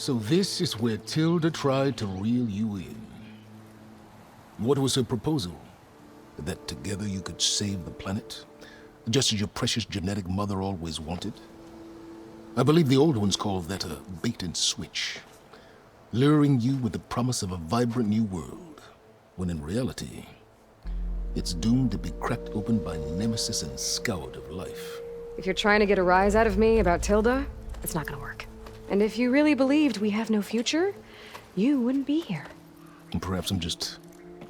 So this is where Tilda tried to reel you in. What was her proposal? That together you could save the planet? Just as your precious genetic mother always wanted? I believe the old ones called that a bait and switch. Luring you with the promise of a vibrant new world, when in reality, it's doomed to be cracked open by Nemesis and scoured of life. If you're trying to get a rise out of me about Tilda, it's not gonna work. And if you really believed we have no future, you wouldn't be here. And perhaps I'm just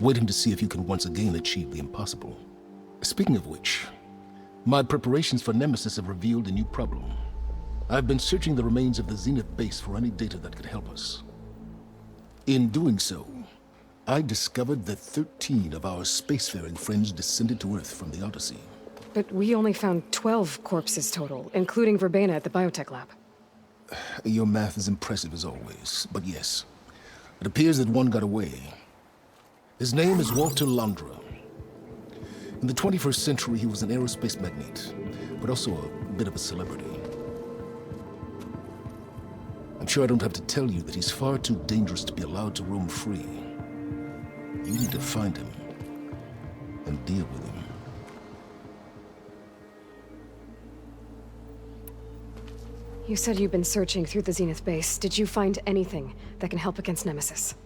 waiting to see if you can once again achieve the impossible. Speaking of which, my preparations for Nemesis have revealed a new problem. I've been searching the remains of the Zenith base for any data that could help us. In doing so, I discovered that 13 of our spacefaring friends descended to Earth from the Odyssey. But we only found 12 corpses total, including Verbena at the biotech lab. Your math is impressive as always, but yes, it appears that one got away. His name is Walter Londra. In the 21st century, he was an aerospace magnate, but also a bit of a celebrity. I'm sure I don't have to tell you that he's far too dangerous to be allowed to roam free. You need to find him and deal with him. You said you've been searching through the Zenith base. Did you find anything that can help against Nemesis?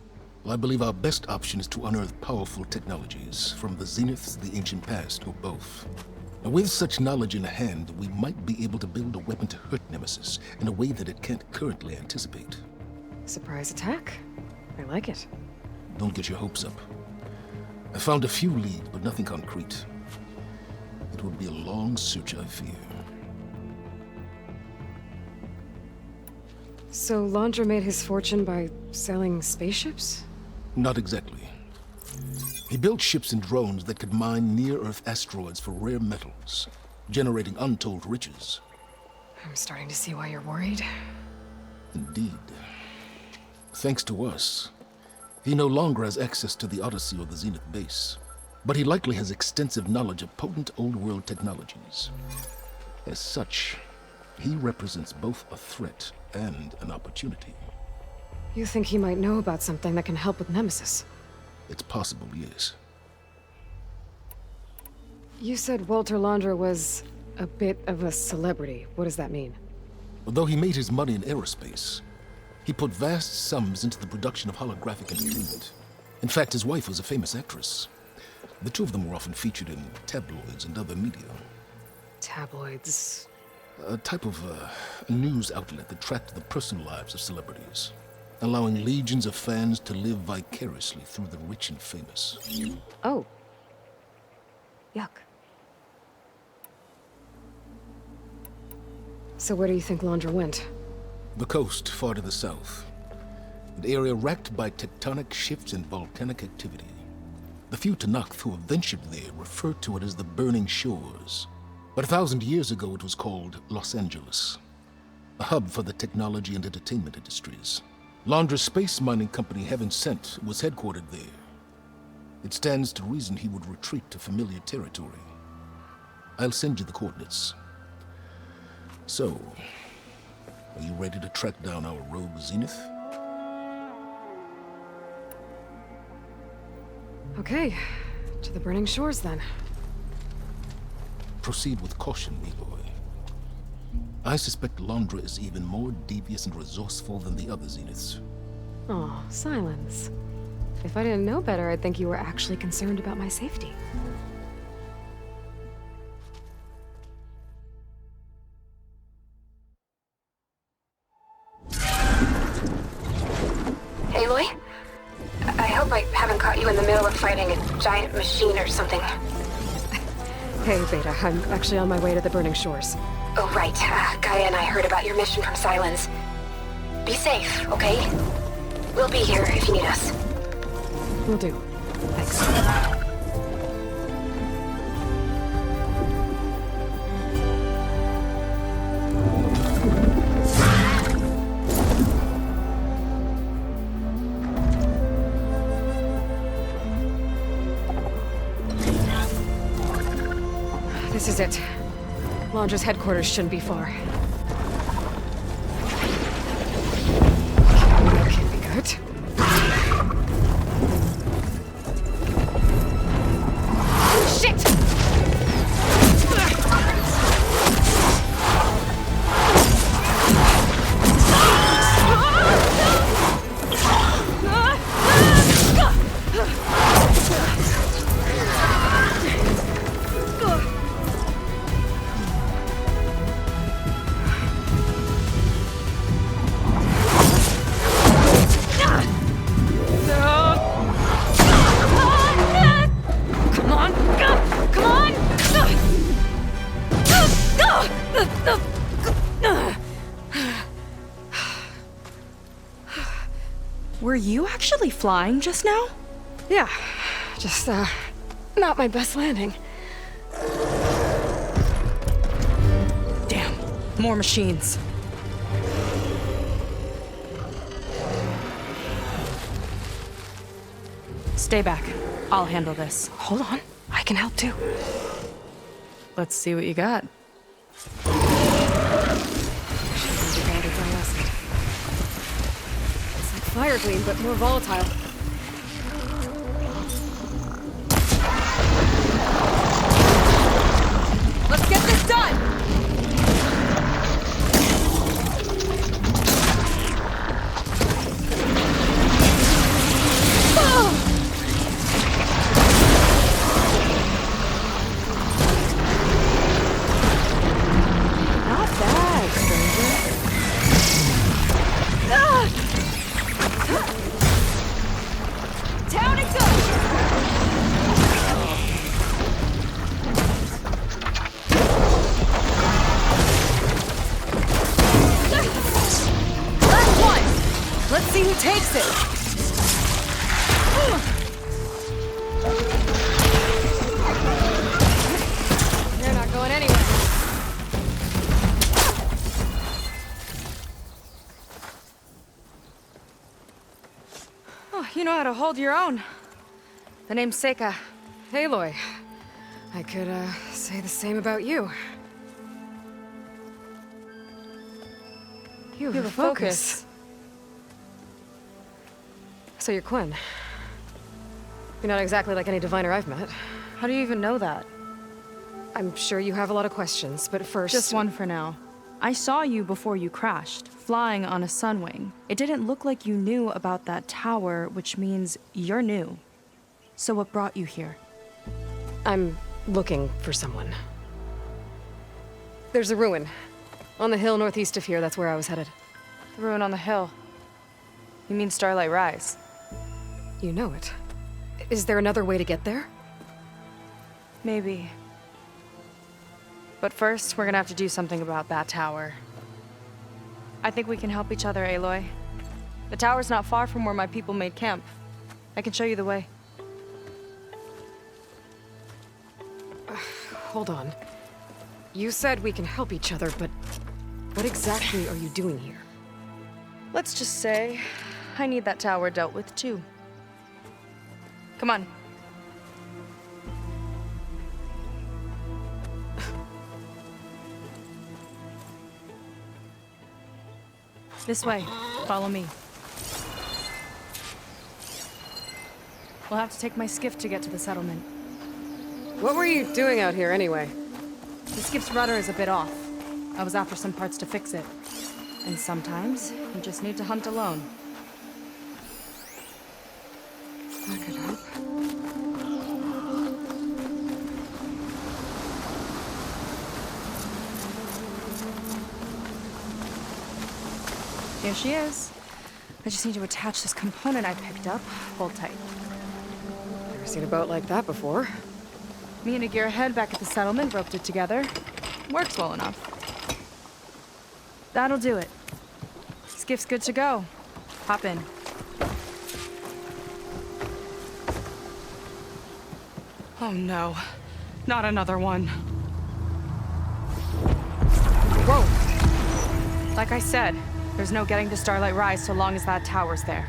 Well, I believe our best option is to unearth powerful technologies from the Zeniths, the ancient past, or both. Now, with such knowledge in hand, we might be able to build a weapon to hurt Nemesis in a way that it can't currently anticipate. Surprise attack? I like it. Don't get your hopes up. I found a few leads, but nothing concrete. It would be a long search, I fear. So Londra made his fortune by selling spaceships? Not exactly. He built ships and drones that could mine near-Earth asteroids for rare metals, generating untold riches. I'm starting to see why you're worried. Indeed. Thanks to us, he no longer has access to the Odyssey or the Zenith base, but he likely has extensive knowledge of potent old-world technologies. As such, he represents both a threat and an opportunity. You think he might know about something that can help with Nemesis? It's possible, yes. You said Walter Londra was a bit of a celebrity. What does that mean? Although he made his money in aerospace, he put vast sums into the production of holographic entertainment. In fact, his wife was a famous actress. The two of them were often featured in tabloids and other media. Tabloids? A type of a news outlet that tracked the personal lives of celebrities, allowing legions of fans to live vicariously through the rich and famous. Oh. Yuck. So where do you think Londra went? The coast, far to the south. An area racked by tectonic shifts and volcanic activity. The few Tanakh who have ventured there refer to it as the Burning Shores. But 1,000 years ago it was called Los Angeles, a hub for the technology and entertainment industries. Londra's space mining company, Heaven Sent, was headquartered there. It stands to reason he would retreat to familiar territory. I'll send you the coordinates. So, are you ready to track down our rogue Zenith? Okay, to the Burning Shores then. Proceed with caution, Aloy. I suspect Londra is even more devious and resourceful than the other Zeniths. Oh, silence. If I didn't know better, I'd think you were actually concerned about my safety. Aloy? I hope I haven't caught you in the middle of fighting a giant machine or something. Hey, Beta, I'm actually on my way to the Burning Shores. Oh, right. Gaia and I heard about your mission from Silence. Be safe, okay? We'll be here if you need us. Will do. Thanks. This is it. Londra's headquarters shouldn't be far. Shit! Were you actually flying just now? Yeah, just, not my best landing. Damn, more machines. Stay back. I'll handle this. Hold on, I can help too. Let's see what you got. It's like fire gleam, but more volatile. Let's get this done! Not bad, stranger. Down it goes! Last one! Let's see who takes it! You're not going anywhere. Oh, you know how to hold your own. The name's Seika. Aloy, I could, say the same about you. You have a focus. So you're Quinn. You're not exactly like any diviner I've met. How do you even know that? I'm sure you have a lot of questions, but first... Just one for now. I saw you before you crashed, flying on a sunwing. It didn't look like you knew about that tower, which means you're new. So what brought you here? I'm looking for someone. There's a ruin. On the hill northeast of here, that's where I was headed. The ruin on the hill. You mean Starlight Rise? You know it. Is there another way to get there? Maybe. But first, we're gonna have to do something about that tower. I think we can help each other, Aloy. The tower's not far from where my people made camp. I can show you the way. Hold on. You said we can help each other, but what exactly are you doing here? Let's just say, I need that tower dealt with too. Come on. This way. Follow me. We'll have to take my skiff to get to the settlement. What were you doing out here anyway? The skiff's rudder is a bit off. I was after some parts to fix it. And sometimes, you just need to hunt alone. That could help. Here she is. I just need to attach this component I picked up. Hold tight. Never seen a boat like that before. Me and a gearhead back at the settlement roped it together. Works well enough. That'll do it. Skiff's good to go. Hop in. Oh no. Not another one. Whoa. Like I said, there's no getting to Starlight Rise so long as that tower's there.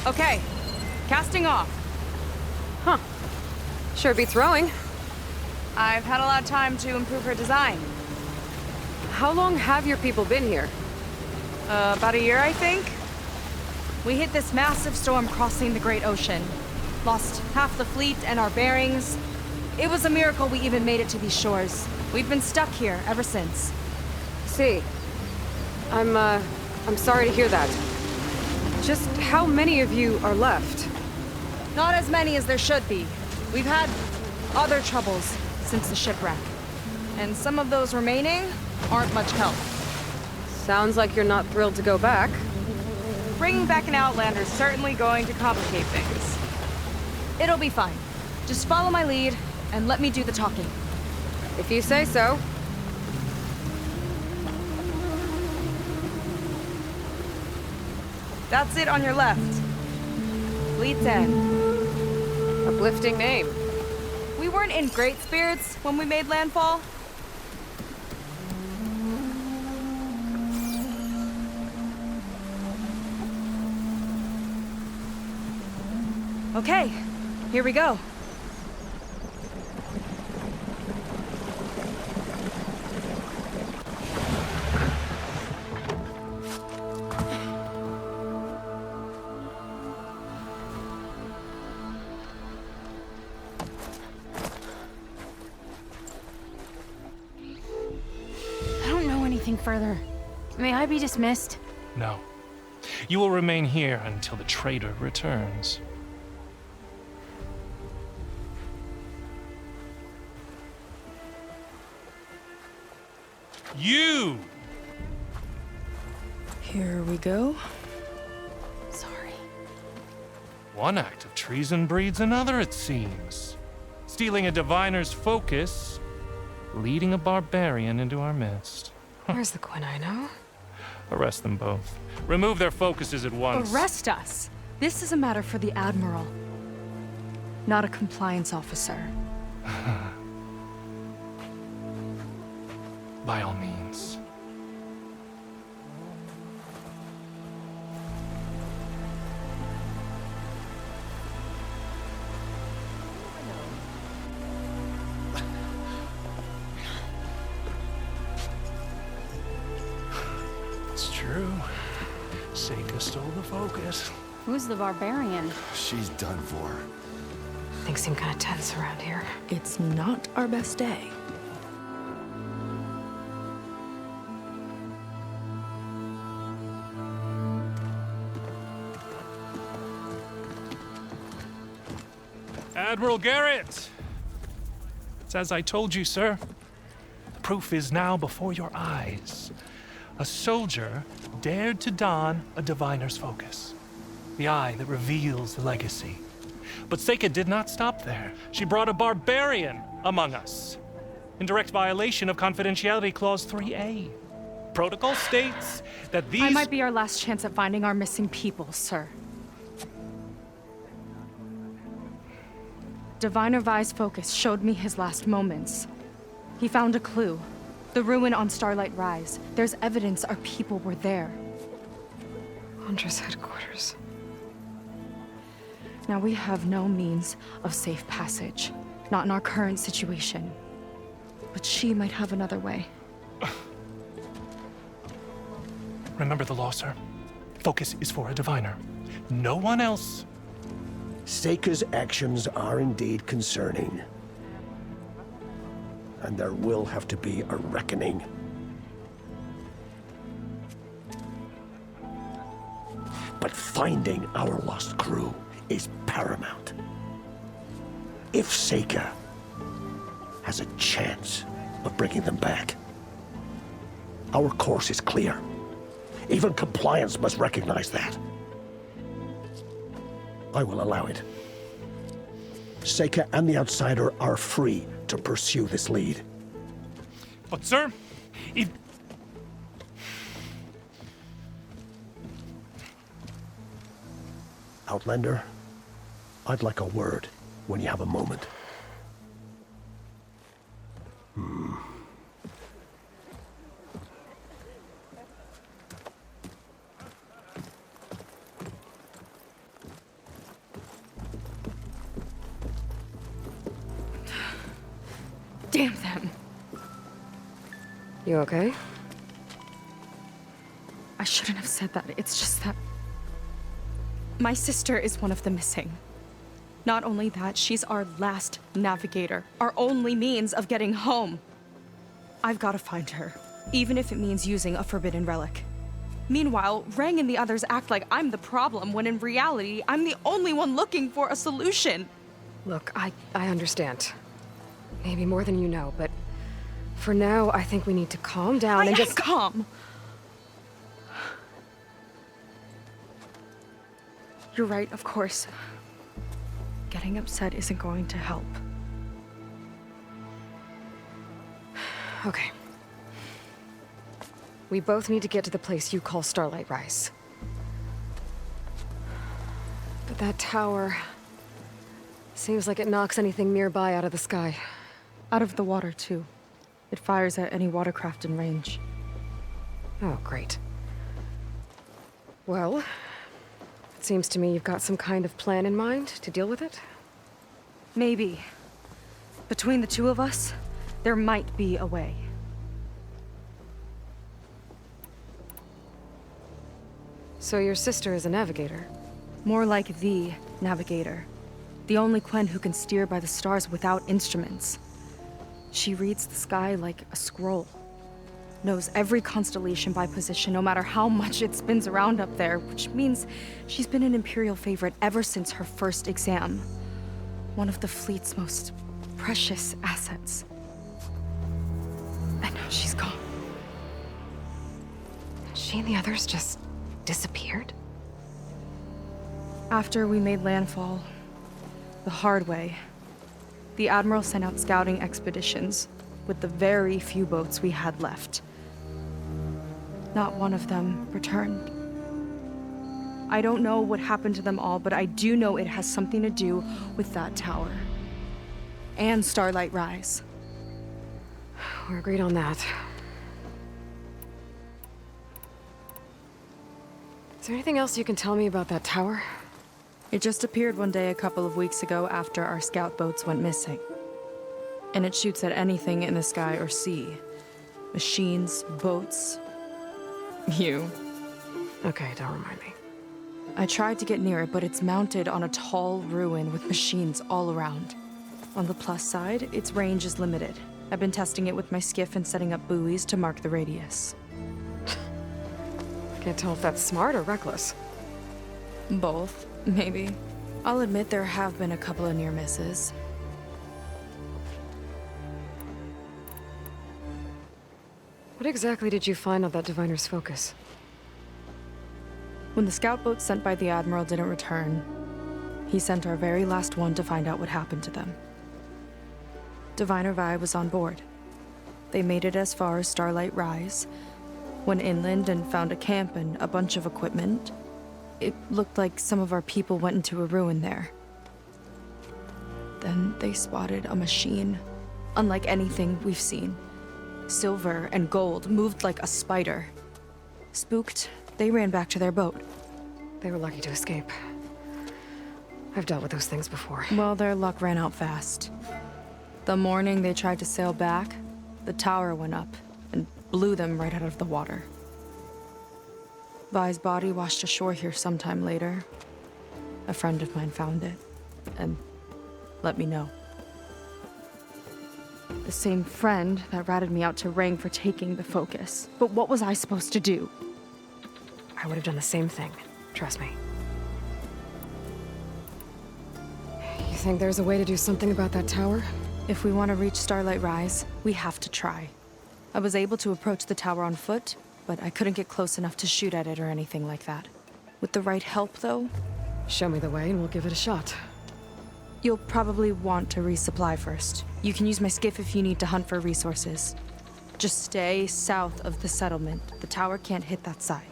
Okay. Casting off. Huh. Sure beats rowing. I've had a lot of time to improve her design. How long have your people been here? About a year, I think. We hit this massive storm crossing the Great Ocean. Lost half the fleet and our bearings. It was a miracle we even made it to these shores. We've been stuck here ever since. See, I'm sorry to hear that. Just how many of you are left? Not as many as there should be. We've had other troubles since the shipwreck. And some of those remaining aren't much help. Sounds like you're not thrilled to go back. Bringing back an Outlander's certainly going to complicate things. It'll be fine. Just follow my lead and let me do the talking. If you say so. That's it on your left. Fleet's End. Uplifting name. We weren't in great spirits when we made landfall. Okay, here we go. I don't know anything further. May I be dismissed? No. You will remain here until the traitor returns. You! Here we go. Sorry. One act of treason breeds another, it seems. Stealing a diviner's focus, leading a barbarian into our midst. Where's the quinino? Arrest them both. Remove their focuses at once. Arrest us. This is a matter for the Admiral, not a compliance officer. By all means. It's true. Seika stole the focus. Who's the barbarian? She's done for. Things seem kind of tense around here. It's not our best day. Admiral Garrett! It's as I told you, sir. The proof is now before your eyes. A soldier dared to don a diviner's focus. The eye that reveals the legacy. But Seika did not stop there. She brought a barbarian among us. In direct violation of Confidentiality Clause 3A. Protocol states that these... I might be our last chance at finding our missing people, sir. Diviner Vi's focus showed me his last moments. He found a clue. The ruin on Starlight Rise. There's evidence our people were there. Hunter's headquarters. Now we have no means of safe passage. Not in our current situation. But she might have another way. Remember the law, sir. Focus is for a diviner. No one else. Seika's actions are indeed concerning. And there will have to be a reckoning. But finding our lost crew is paramount. If Seika has a chance of bringing them back, our course is clear. Even compliance must recognize that. I will allow it. Seika and the Outsider are free to pursue this lead. But, sir, if... Outlander, I'd like a word when you have a moment. Damn them. You okay? I shouldn't have said that. It's just that my sister is one of the missing. Not only that, she's our last navigator, our only means of getting home. I've got to find her, even if it means using a forbidden relic. Meanwhile, Rang and the others act like I'm the problem, when in reality, I'm the only one looking for a solution. Look, I understand. Maybe more than you know, but for now, I think we need to calm down and just— calm. You're right, of course. Getting upset isn't going to help. Okay. We both need to get to the place you call Starlight Rise. But that tower seems like it knocks anything nearby out of the sky. Out of the water, too. It fires at any watercraft in range. Oh, great. Well, it seems to me you've got some kind of plan in mind to deal with it. Maybe. Between the two of us, there might be a way. So your sister is a navigator? More like the navigator. The only Quen who can steer by the stars without instruments. She reads the sky like a scroll. Knows every constellation by position, no matter how much it spins around up there, which means she's been an Imperial favorite ever since her first exam. One of the fleet's most precious assets. And now she's gone. She and the others just disappeared? After we made landfall, the hard way, the Admiral sent out scouting expeditions with the very few boats we had left. Not one of them returned. I don't know what happened to them all, but I do know it has something to do with that tower. And Starlight Rise. We're agreed on that. Is there anything else you can tell me about that tower? It just appeared one day a couple of weeks ago after our scout boats went missing. And it shoots at anything in the sky or sea. Machines, boats, you. Okay, don't remind me. I tried to get near it, but it's mounted on a tall ruin with machines all around. On the plus side, its range is limited. I've been testing it with my skiff and setting up buoys to mark the radius. Can't tell if that's smart or reckless. Both, maybe. I'll admit there have been a couple of near misses. What exactly did you find on that diviner's focus? When the scout boat sent by the Admiral didn't return, he sent our very last one to find out what happened to them. Diviner Vi was on board. They made it as far as Starlight Rise, went inland and found a camp and a bunch of equipment. It looked like some of our people went into a ruin there. Then they spotted a machine, unlike anything we've seen. Silver and gold, moved like a spider. Spooked, they ran back to their boat. They were lucky to escape. I've dealt with those things before. Well, their luck ran out fast. The morning they tried to sail back, the tower went up and blew them right out of the water. Vi's body washed ashore here sometime later. A friend of mine found it and let me know. The same friend that ratted me out to Rang for taking the focus. But what was I supposed to do? I would have done the same thing. Trust me. You think there's a way to do something about that tower? If we want to reach Starlight Rise, we have to try. I was able to approach the tower on foot, but I couldn't get close enough to shoot at it or anything like that. With the right help, though, Show me the way and we'll give it a shot. you'll probably want to resupply first. You can use my skiff if you need to hunt for resources. Just stay south of the settlement. The tower can't hit that side.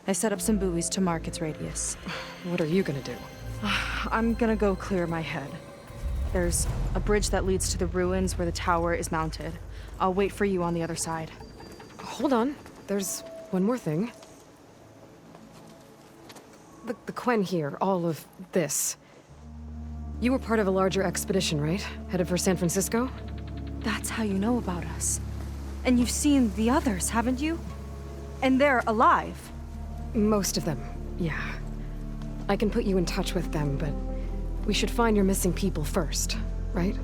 I set up some buoys to mark its radius. What are you gonna do? I'm gonna go clear my head. There's a bridge that leads to the ruins where the tower is mounted. I'll wait for you on the other side. Hold on. There's one more thing. The Quen here, all of this. You were part of a larger expedition, right? Headed for San Francisco? That's how you know about us. And you've seen the others, haven't you? And they're alive. Most of them, yeah. I can put you in touch with them, but we should find your missing people first, right?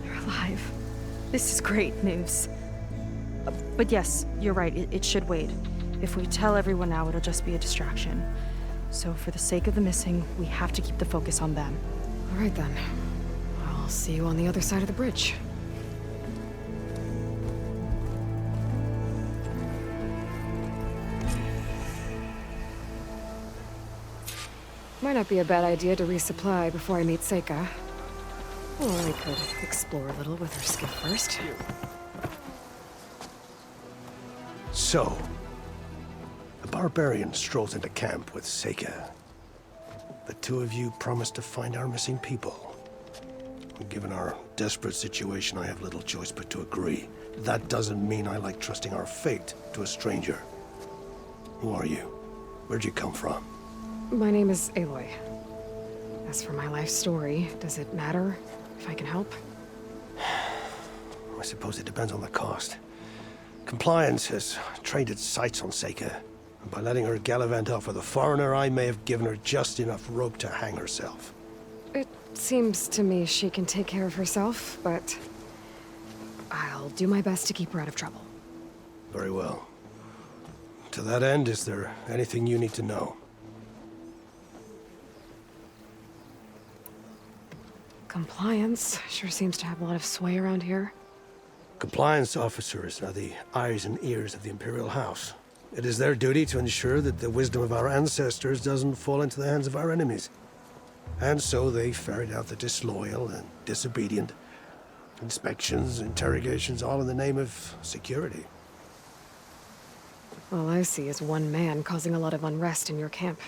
They're alive. This is great news. But yes, you're right, it should wait. If we tell everyone now, it'll just be a distraction. So for the sake of the missing, we have to keep the focus on them. All right then. I'll see you on the other side of the bridge. Might not be a bad idea to resupply before I meet Seika. Or I could explore a little with her skiff first. So, the barbarian strolls into camp with Seika. The two of you promised to find our missing people. Given our desperate situation, I have little choice but to agree. That doesn't mean I like trusting our fate to a stranger. Who are you? Where'd you come from? My name is Aloy. As for my life story, does it matter if I can help? I suppose it depends on the cost. Compliance has trained its sights on Seika, and by letting her gallivant off with a foreigner, I may have given her just enough rope to hang herself. It seems to me she can take care of herself, but I'll do my best to keep her out of trouble. Very well. To that end, is there anything you need to know? Compliance sure seems to have a lot of sway around here. Compliance officers are the eyes and ears of the Imperial House. It is their duty to ensure that the wisdom of our ancestors doesn't fall into the hands of our enemies. And so they ferret out the disloyal and disobedient. Inspections, interrogations, all in the name of security. All I see is one man causing a lot of unrest in your camp.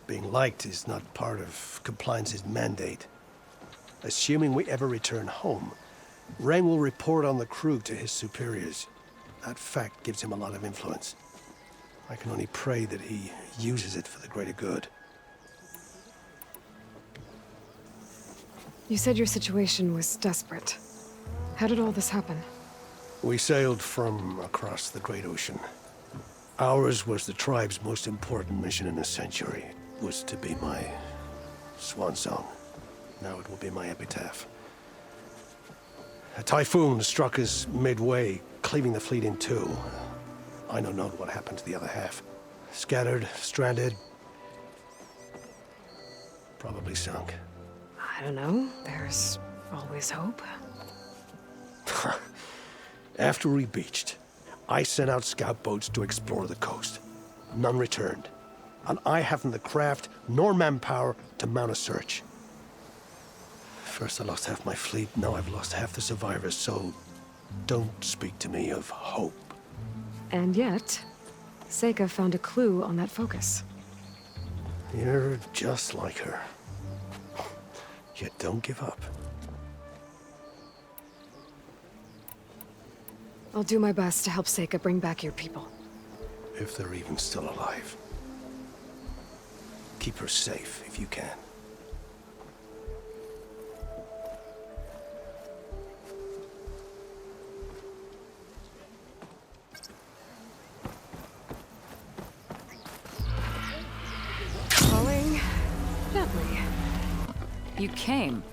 Being liked is not part of Compliance's mandate. Assuming we ever return home, Rain will report on the crew to his superiors. That fact gives him a lot of influence. I can only pray that he uses it for the greater good. You said your situation was desperate. How did all this happen? We sailed from across the Great Ocean. Ours was the tribe's most important mission in a century. It was to be my swan song. Now it will be my epitaph. A typhoon struck us midway, cleaving the fleet in two. I know not what happened to the other half. Scattered, stranded, probably sunk. I don't know. There's always hope. After we beached, I sent out scout boats to explore the coast. None returned. And I haven't the craft nor manpower to mount a search. First I lost half my fleet, now I've lost half the survivors, so don't speak to me of hope. And yet, Seika found a clue on that focus. You're just like her. Yet don't give up. I'll do my best to help Seika bring back your people. If they're even still alive. Keep her safe if you can. Falling gently. You came.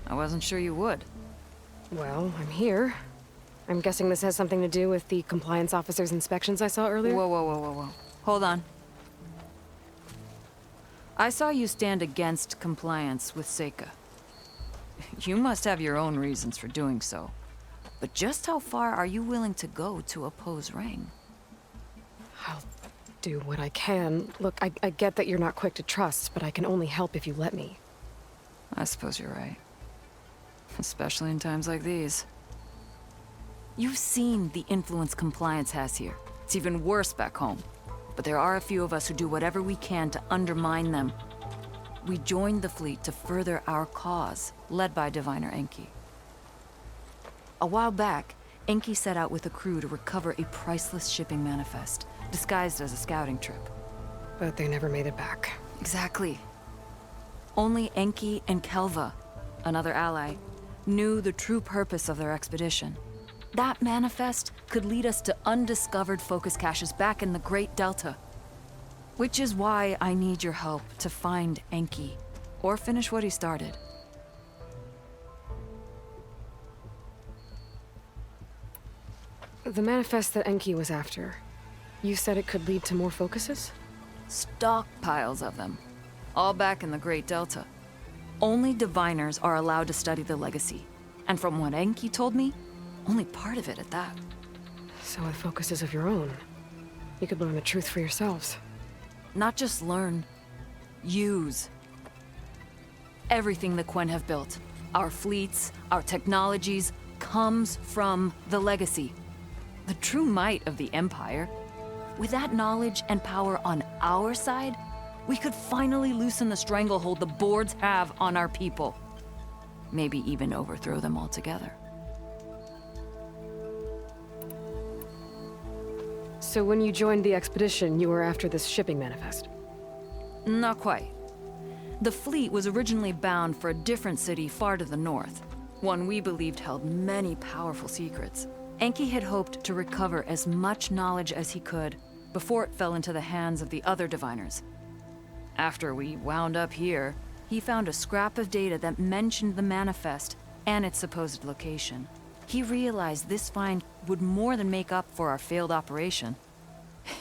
I wasn't sure you would. Well, I'm here. I'm guessing this has something to do with the compliance officer's inspections I saw earlier? Whoa, whoa, whoa, whoa, whoa. Hold on. I saw you stand against compliance with Seika. You must have your own reasons for doing so. But just how far are you willing to go to oppose Rang? I'll do what I can. Look, I get that you're not quick to trust, but I can only help if you let me. I suppose you're right. Especially in times like these. You've seen the influence compliance has here. It's even worse back home. But there are a few of us who do whatever we can to undermine them. We joined the fleet to further our cause, led by Diviner Enki. A while back, Enki set out with a crew to recover a priceless shipping manifest, disguised as a scouting trip. But they never made it back. Exactly. Only Enki and Kelva, another ally, knew the true purpose of their expedition. That manifest could lead us to undiscovered focus caches back in the Great Delta. Which is why I need your help to find Enki, or finish what he started. The manifest that Enki was after. You said it could lead to more focuses? Stockpiles of them. All back in the Great Delta. Only diviners are allowed to study the legacy. And from what Enki told me, only part of it at that. So with focuses of your own, you could learn the truth for yourselves. Not just learn, use. Everything the Quen have built, our fleets, our technologies, comes from the legacy. The true might of the Empire. With that knowledge and power on our side, we could finally loosen the stranglehold the boards have on our people. Maybe even overthrow them altogether. So when you joined the expedition, you were after this shipping manifest? Not quite. The fleet was originally bound for a different city far to the north, one we believed held many powerful secrets. Enki had hoped to recover as much knowledge as he could before it fell into the hands of the other diviners. After we wound up here, he found a scrap of data that mentioned the manifest and its supposed location. He realized this find would more than make up for our failed operation.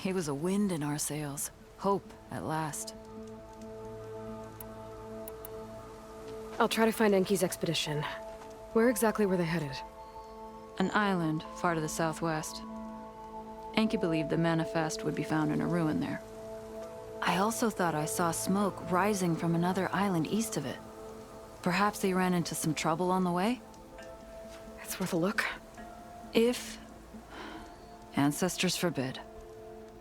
It was a wind in our sails. Hope, at last. I'll try to find Enki's expedition. Where exactly were they headed? An island far to the southwest. Enki believed the manifest would be found in a ruin there. I also thought I saw smoke rising from another island east of it. Perhaps they ran into some trouble on the way? It's worth a look. If, ancestors forbid,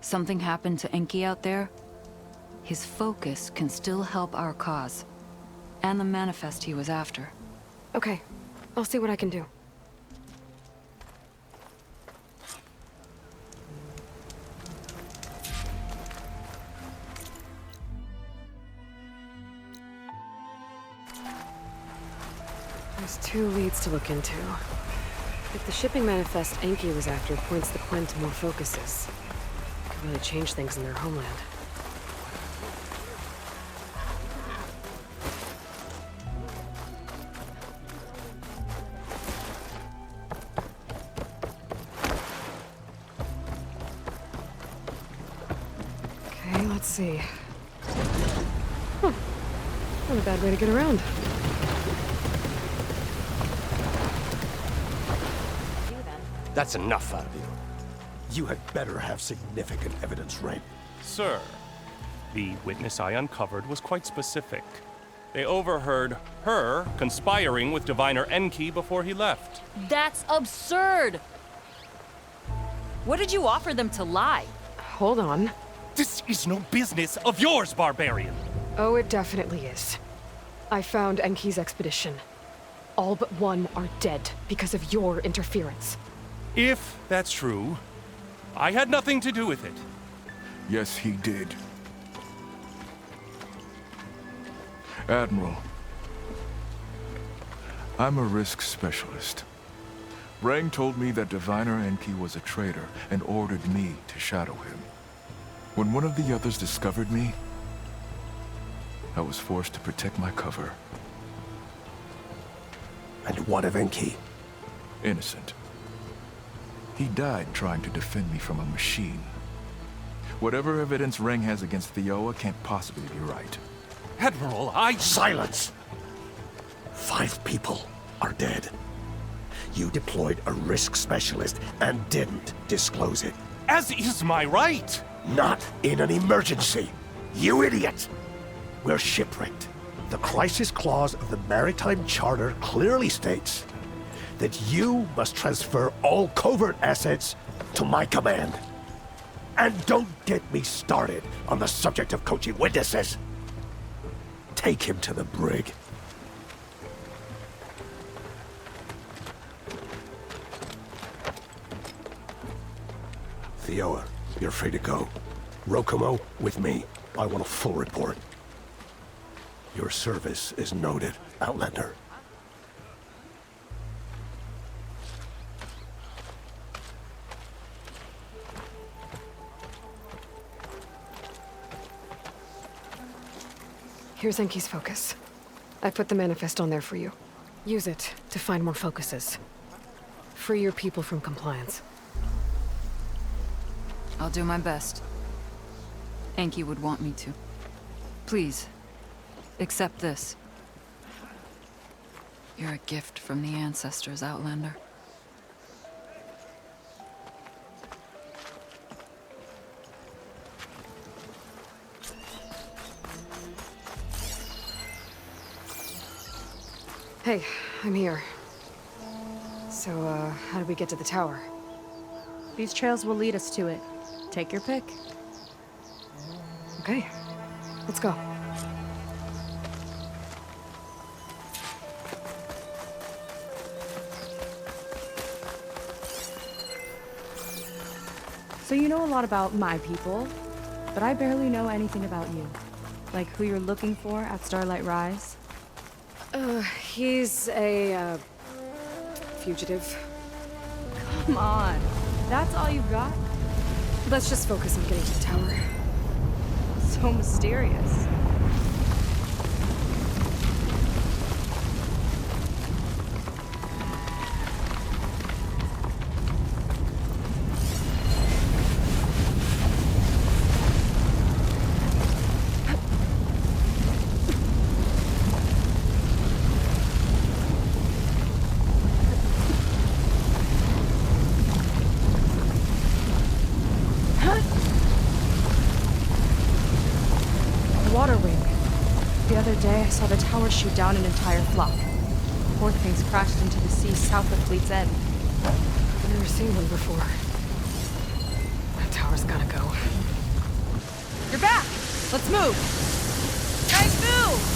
something happened to Enki out there, his focus can still help our cause, and the manifest he was after. Okay, I'll see what I can do. There's 2 leads to look into. If the shipping manifest Enki was after points the Quen to more focuses, it could really change things in their homeland. Okay, let's see. Huh. Not a bad way to get around. That's enough out of you. You had better have significant evidence, Ray. Sir, the witness I uncovered was quite specific. They overheard her conspiring with Diviner Enki before he left. That's absurd! What did you offer them to lie? Hold on. This is no business of yours, barbarian! Oh, it definitely is. I found Enki's expedition. All but one are dead because of your interference. If that's true, I had nothing to do with it. Yes, he did. Admiral, I'm a risk specialist. Rang told me that Diviner Enki was a traitor and ordered me to shadow him. When one of the others discovered me, I was forced to protect my cover. And what of Enki? Innocent. He died trying to defend me from a machine. Whatever evidence Rang has against Theoa can't possibly be right. Admiral, Silence! 5 people are dead. You deployed a risk specialist and didn't disclose it. As is my right! Not in an emergency, you idiot! We're shipwrecked. The crisis clause of the Maritime Charter clearly states that you must transfer all covert assets to my command. And don't get me started on the subject of coaching witnesses. Take him to the brig. Theoa, you're free to go. Rokomo, with me. I want a full report. Your service is noted, Outlander. Here's Enki's focus. I put the manifest on there for you. Use it to find more focuses. Free your people from compliance. I'll do my best. Enki would want me to. Please, accept this. You're a gift from the ancestors, Outlander. Hey, I'm here. So, how do we get to the tower? These trails will lead us to it. Take your pick. Okay, let's go. So you know a lot about my people, but I barely know anything about you. Like who you're looking for at Starlight Rise. He's a, fugitive. Come on, that's all you've got? Let's just focus on getting to the tower. So mysterious. I saw the tower shoot down an entire flock. Poor things crashed into the sea south of Fleet's End. I've never seen one before. That tower's gotta go. You're back! Let's move! Guys, move!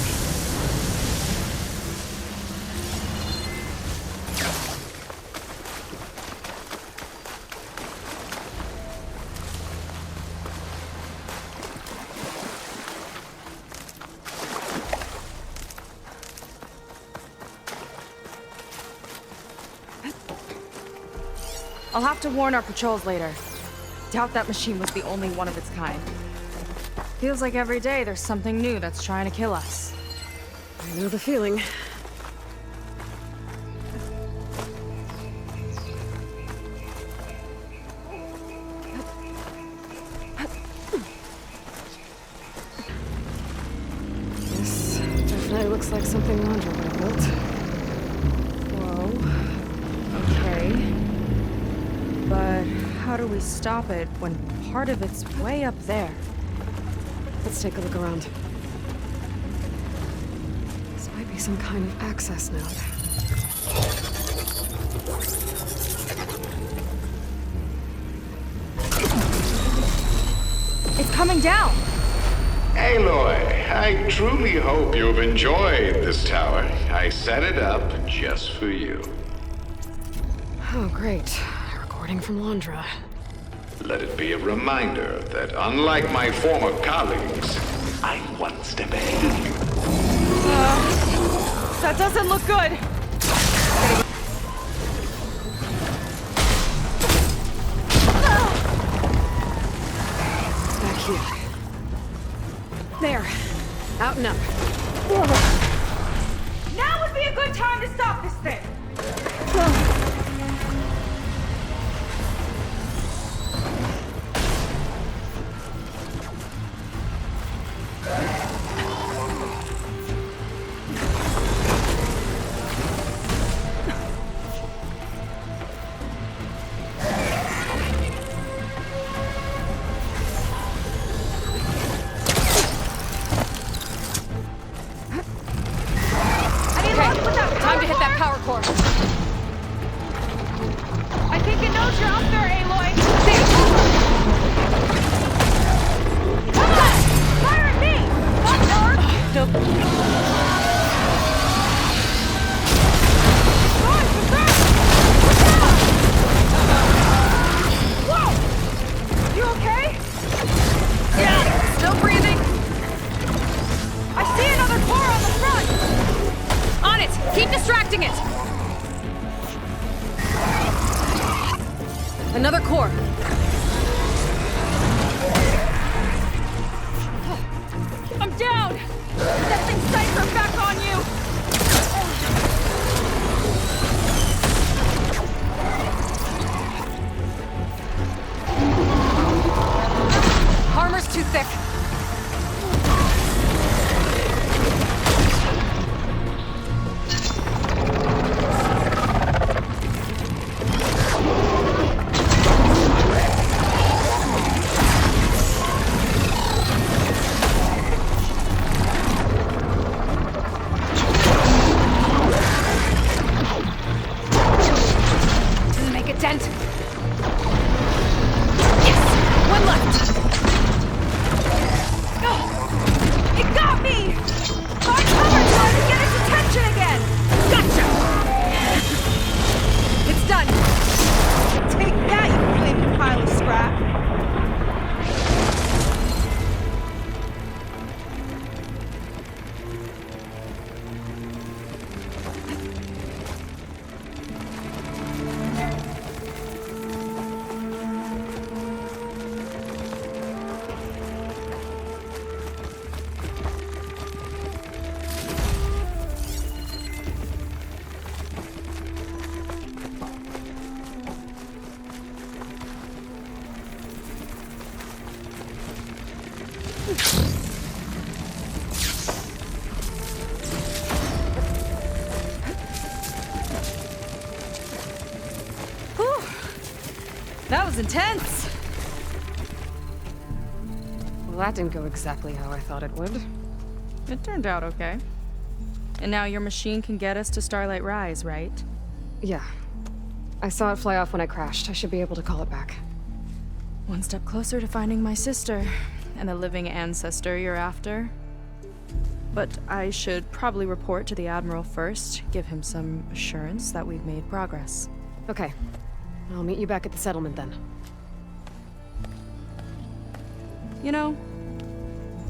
I'll have to warn our patrols later. Doubt that machine was the only one of its kind. Feels like every day there's something new that's trying to kill us. I know the feeling. This definitely looks like something Laundra would have built. Whoa. Okay. But how do we stop it when part of it's way up there? Let's take a look around. This might be some kind of access node. It's coming down! Aloy, I truly hope you've enjoyed this tower. I set it up just for you. Oh, great. From Laundra. Let it be a reminder that unlike my former colleagues, I'm one step ahead of you. That doesn't look good. Back here. There. Out and up. Now would be a good time to stop this thing. Time to hit that power core. I think it knows you're up there, Aloy. Come on! Fire at me! Not hard! Whoa! You okay? Yeah, still breathing. I see another core on the front! On it! Keep distracting it! Another core. I'm down! That That was intense! Well, that didn't go exactly how I thought it would. It turned out okay. And now your machine can get us to Starlight Rise, right? Yeah. I saw it fly off when I crashed. I should be able to call it back. One step closer to finding my sister, and the living ancestor you're after. But I should probably report to the Admiral first, give him some assurance that we've made progress. Okay. I'll meet you back at the settlement then. You know,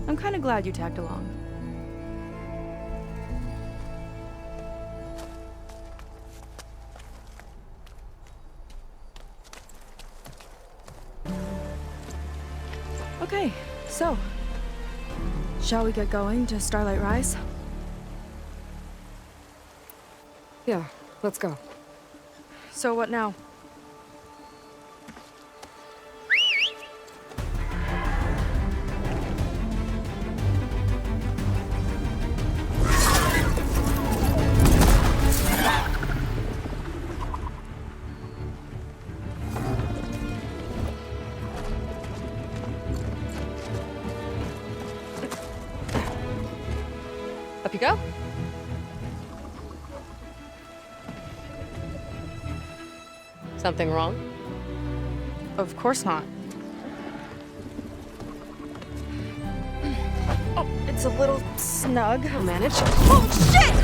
I'm kind of glad you tagged along. Okay, so, shall we get going to Starlight Rise? Yeah, let's go. So what now? Up you go. Something wrong? Of course not. Oh, it's a little snug. I'll manage. Oh, shit!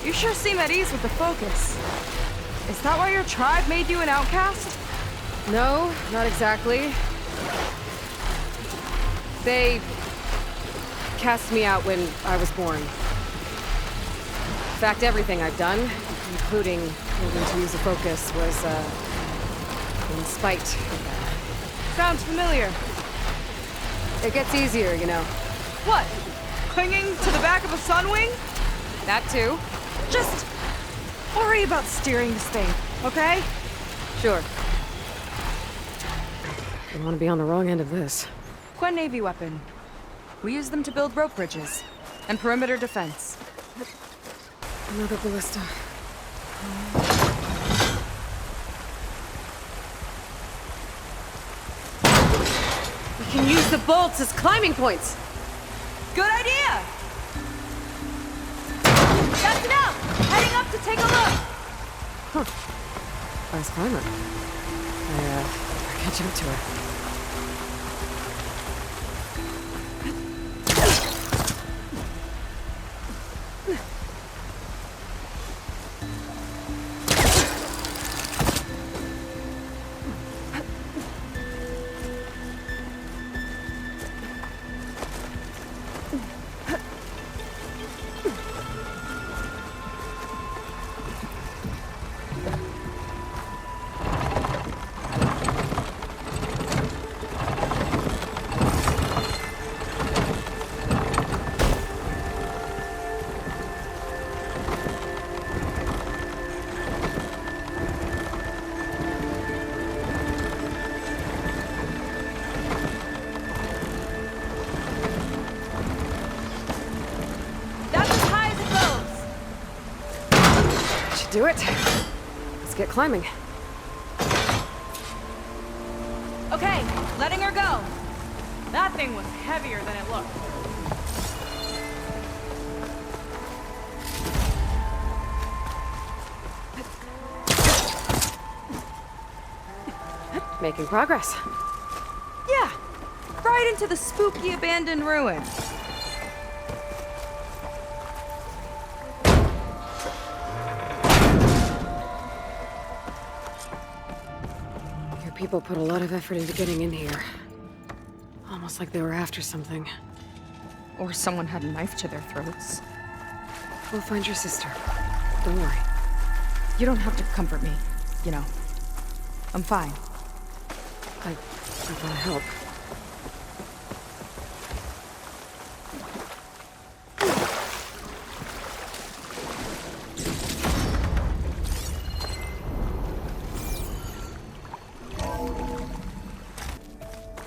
You sure seem at ease with the focus. Is that why your tribe made you an outcast? No, not exactly. They cast me out when I was born. In fact, everything I've done, including learning to use a focus, was, in spite of that. Sounds familiar. It gets easier, you know. What? Clinging to the back of a sunwing? That too. Just worry about steering this thing, okay? Sure. Don't want to be on the wrong end of this. Quen Navy weapon. We use them to build rope bridges and perimeter defense. Another ballista. We can use the bolts as climbing points. Good idea! That's enough! Heading up to take a look! Huh. Fast climber. I'll catch up to her. Do it. Let's get climbing. Okay, letting her go. That thing was heavier than it looked. Making progress. Yeah, right into the spooky abandoned ruin. People put a lot of effort into getting in here. Almost like they were after something. Or someone had a knife to their throats. We'll find your sister. Don't worry. You don't have to comfort me, you know. I'm fine. I want to help.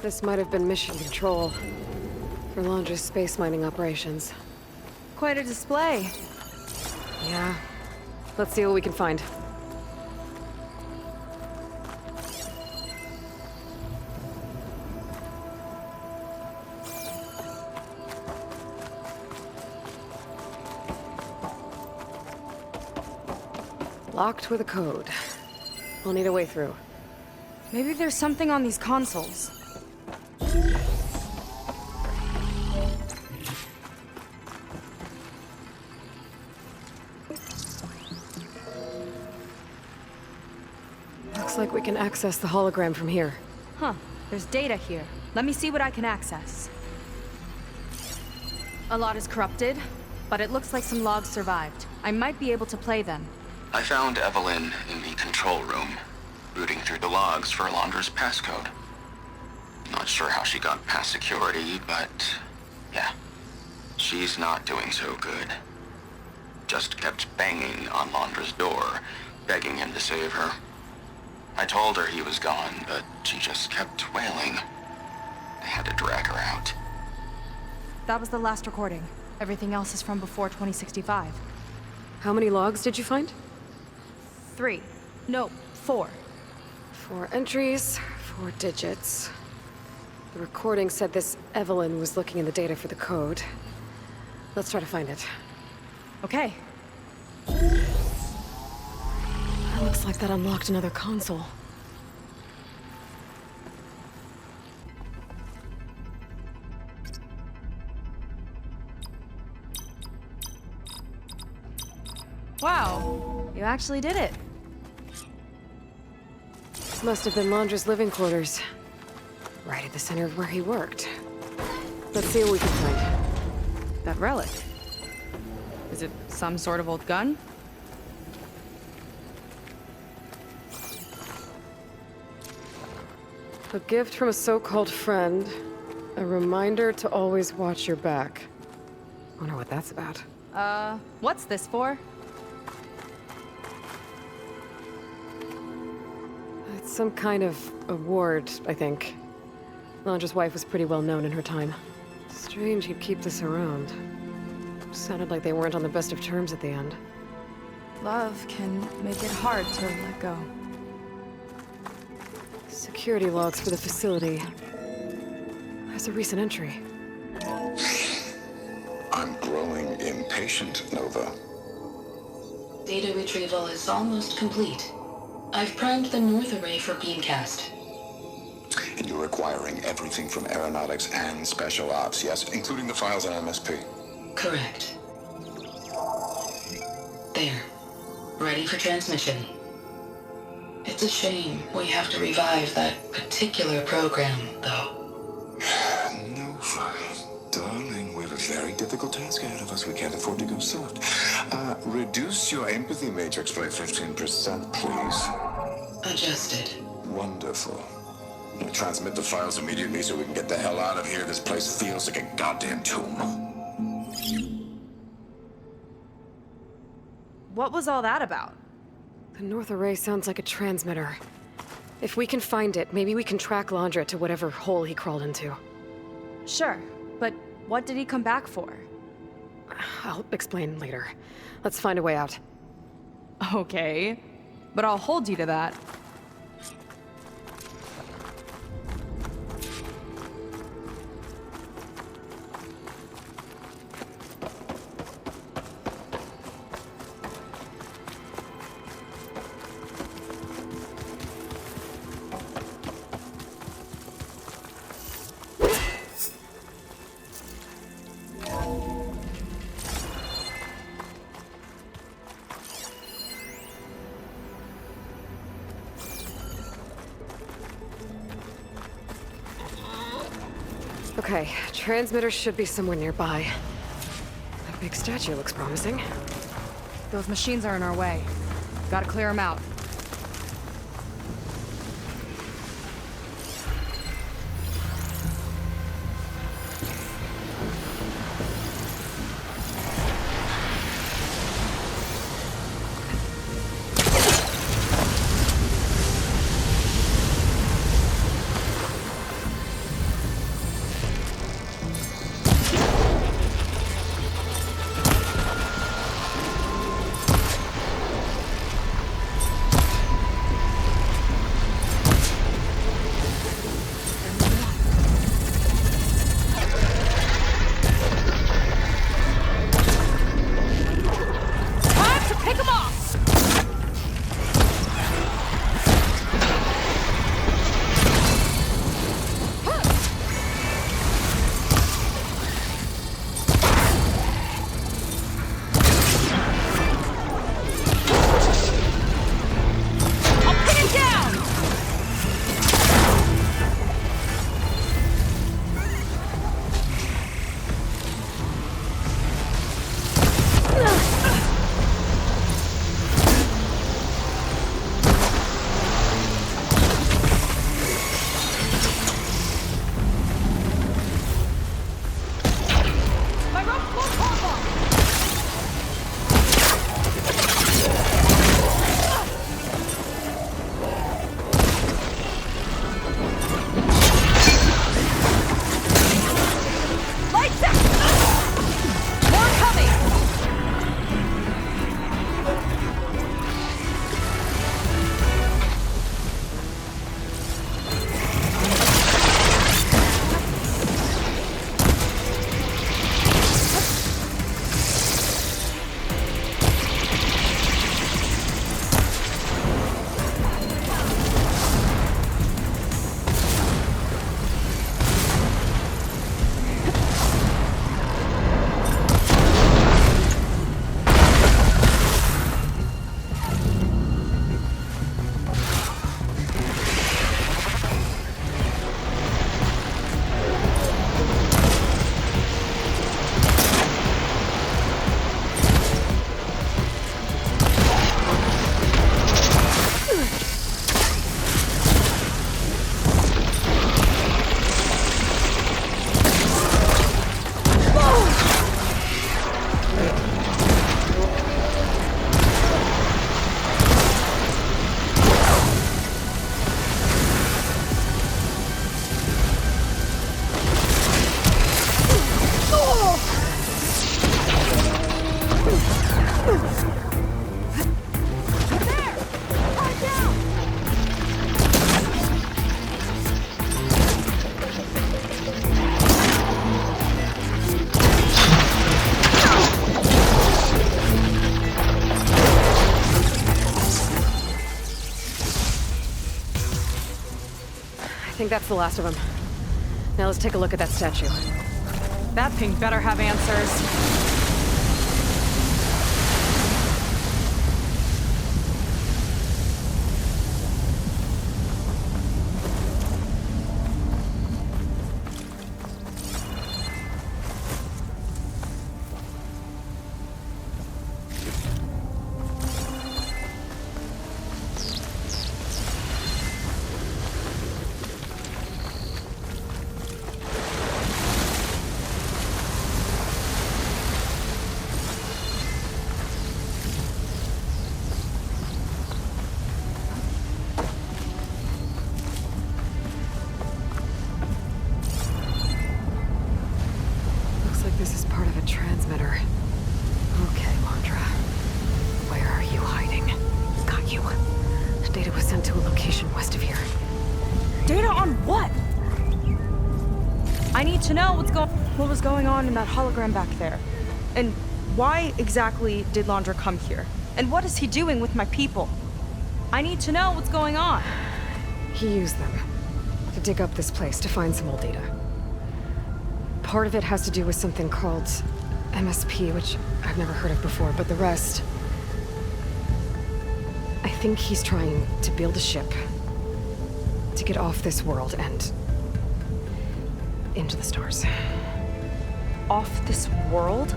This might have been mission control for Laundra's space mining operations. Quite a display. Yeah. Let's see what we can find. Locked with a code. We'll need a way through. Maybe there's something on these consoles. Looks like we can access the hologram from here. Huh. There's data here. Let me see what I can access. A lot is corrupted, but it looks like some logs survived. I might be able to play them. I found Evelyn in the control room, rooting through the logs for Alondra's passcode. Not sure how she got past security, but yeah, she's not doing so good. Just kept banging on Alondra's door, begging him to save her. I told her he was gone, but she just kept wailing. I had to drag her out. That was the last recording. Everything else is from before 2065. How many logs did you find? 3. No, 4. 4 entries, 4 digits. The recording said this Evelyn was looking in the data for the code. Let's try to find it. Okay. Looks like that unlocked another console. Wow, you actually did it. This must have been Londra's living quarters. Right at the center of where he worked. Let's see what we can find. That relic. Is it some sort of old gun? A gift from a so-called friend. A reminder to always watch your back. Wonder what that's about. What's this for? It's some kind of award, I think. Londra's wife was pretty well known in her time. Strange he'd keep this around. Sounded like they weren't on the best of terms at the end. Love can make it hard to let go. Security logs for the facility. There's a recent entry. I'm growing impatient, Nova. Data retrieval is almost complete. I've primed the north array for beamcast. And you're acquiring everything from aeronautics and special ops, yes? Including the files on MSP? Correct. There. Ready for transmission. It's a shame we have to revive that particular program, though. Nova, darling, we have a very difficult task ahead of us. We can't afford to go soft. Reduce your empathy matrix by 15%, please. Adjusted. Wonderful. Transmit the files immediately so we can get the hell out of here. This place feels like a goddamn tomb. What was all that about? The north array sounds like a transmitter. If we can find it, maybe we can track Londra to whatever hole he crawled into. Sure, but what did he come back for? I'll explain later. Let's find a way out. Okay, but I'll hold you to that. Okay, transmitter should be somewhere nearby. That big statue looks promising. Those machines are in our way. Gotta clear them out. think that's the last of them. Now let's take a look at that statue. That thing better have answers. This is part of a transmitter. Okay, Landra. Where are you hiding? Got you. Data was sent to a location west of here. Data on what? I need to know what was going on in that hologram back there. And why exactly did Landra come here? And what is he doing with my people? I need to know what's going on. He used them to dig up this place to find some old data. Part of it has to do with something called MSP, which I've never heard of before, but the rest... I think he's trying to build a ship to get off this world and into the stars. Off this world?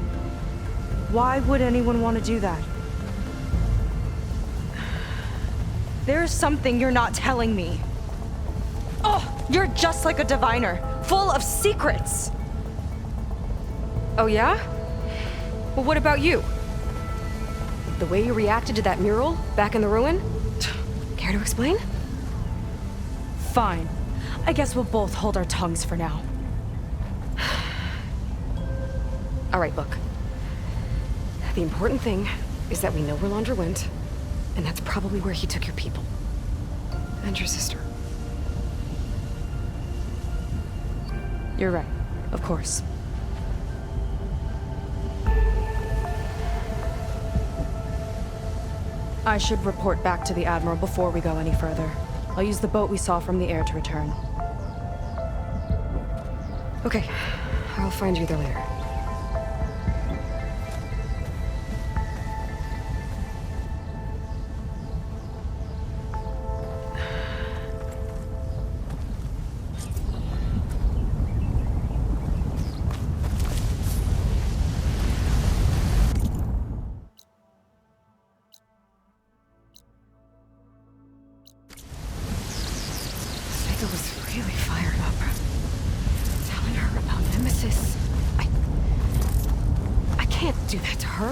Why would anyone want to do that? There's something you're not telling me. Oh, you're just like a diviner, full of secrets. Oh yeah? Well, what about you? The way you reacted to that mural back in the ruin? Care to explain? Fine. I guess we'll both hold our tongues for now. All right, look. The important thing is that we know where Landra went, and that's probably where he took your people. And your sister. You're right. Of course. I should report back to the Admiral before we go any further. I'll use the boat we saw from the air to return. Okay. I'll find you there later.